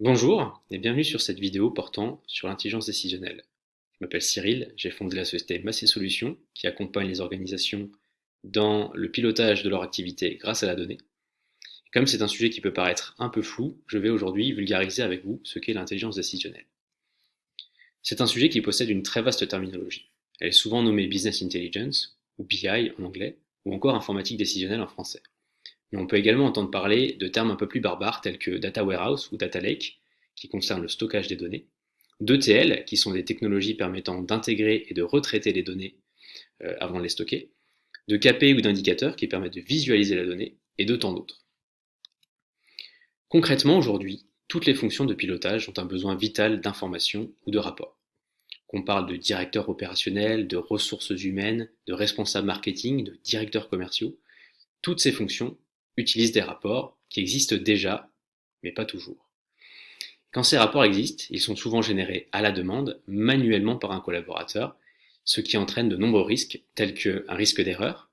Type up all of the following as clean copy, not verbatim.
Bonjour et bienvenue sur cette vidéo portant sur l'intelligence décisionnelle. Je m'appelle Cyril, j'ai fondé la société Massé Solutions qui accompagne les organisations dans le pilotage de leur activité grâce à la donnée. Et comme c'est un sujet qui peut paraître un peu flou, je vais aujourd'hui vulgariser avec vous ce qu'est l'intelligence décisionnelle. C'est un sujet qui possède une très vaste terminologie. Elle est souvent nommée Business Intelligence, ou BI en anglais, ou encore informatique décisionnelle en français. Mais on peut également entendre parler de termes un peu plus barbares tels que Data Warehouse ou Data Lake, qui concernent le stockage des données, d'ETL, qui sont des technologies permettant d'intégrer et de retraiter les données avant de les stocker, de KPI ou d'indicateurs qui permettent de visualiser la donnée, et de tant d'autres. Concrètement, aujourd'hui, toutes les fonctions de pilotage ont un besoin vital d'information ou de rapport. Qu'on parle de directeur opérationnel, de ressources humaines, de responsable marketing, de directeurs commerciaux, toutes ces fonctions utilisent des rapports qui existent déjà, mais pas toujours. Quand ces rapports existent, ils sont souvent générés à la demande, manuellement par un collaborateur, ce qui entraîne de nombreux risques, tels qu'un risque d'erreur,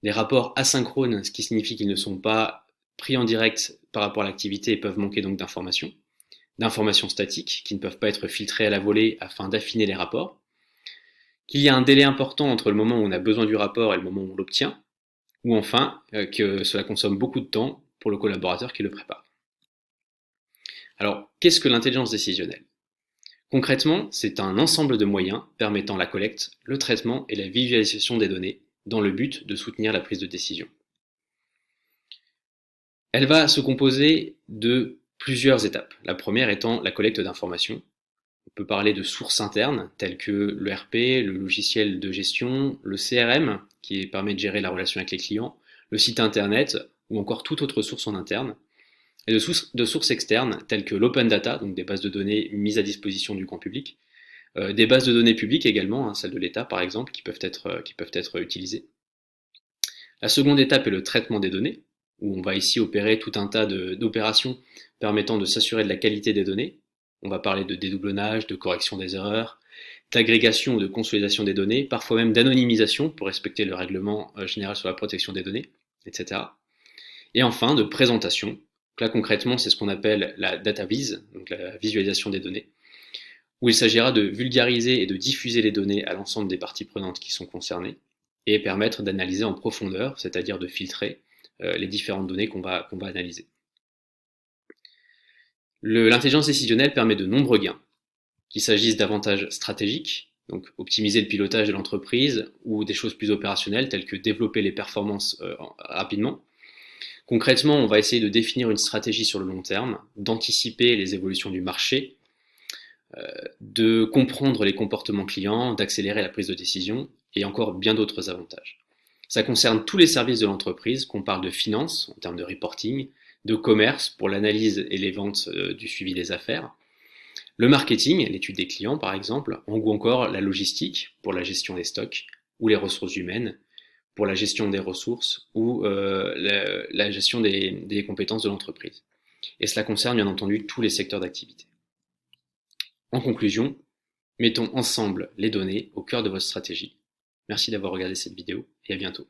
des rapports asynchrones, ce qui signifie qu'ils ne sont pas pris en direct par rapport à l'activité et peuvent manquer donc d'informations statiques qui ne peuvent pas être filtrées à la volée afin d'affiner les rapports, qu'il y a un délai important entre le moment où on a besoin du rapport et le moment où on l'obtient, ou enfin que cela consomme beaucoup de temps pour le collaborateur qui le prépare. Alors, qu'est-ce que l'intelligence décisionnelle? Concrètement, c'est un ensemble de moyens permettant la collecte, le traitement et la visualisation des données dans le but de soutenir la prise de décision. Elle va se composer de plusieurs étapes. La première étant la collecte d'informations. On peut parler de sources internes telles que le RP, le logiciel de gestion, le CRM qui permet de gérer la relation avec les clients, le site internet ou encore toute autre source en interne, et de sources externes telles que l'open data, donc des bases de données mises à disposition du grand public, des bases de données publiques également, hein, celles de l'État par exemple, qui peuvent être utilisées. La seconde étape est le traitement des données, où on va ici opérer tout un tas d'opérations permettant de s'assurer de la qualité des données. On va parler de dédoublonnage, de correction des erreurs, d'agrégation ou de consolidation des données, parfois même d'anonymisation pour respecter le règlement général sur la protection des données, etc. Et enfin, de présentation. Donc là, concrètement, c'est ce qu'on appelle la data vise, donc la visualisation des données, où il s'agira de vulgariser et de diffuser les données à l'ensemble des parties prenantes qui sont concernées, et permettre d'analyser en profondeur, c'est-à-dire de filtrer les différentes données qu'on va analyser. L'intelligence décisionnelle permet de nombreux gains, qu'il s'agisse d'avantages stratégiques, donc optimiser le pilotage de l'entreprise, ou des choses plus opérationnelles telles que développer les performances rapidement. Concrètement, on va essayer de définir une stratégie sur le long terme, d'anticiper les évolutions du marché, de comprendre les comportements clients, d'accélérer la prise de décision, et encore bien d'autres avantages. Ça concerne tous les services de l'entreprise, qu'on parle de finance en termes de reporting, de commerce pour l'analyse et les ventes du suivi des affaires, le marketing, l'étude des clients par exemple, ou encore la logistique pour la gestion des stocks, ou les ressources humaines pour la gestion des ressources, ou la gestion des compétences de l'entreprise. Et cela concerne bien entendu tous les secteurs d'activité. En conclusion, mettons ensemble les données au cœur de votre stratégie. Merci d'avoir regardé cette vidéo et à bientôt.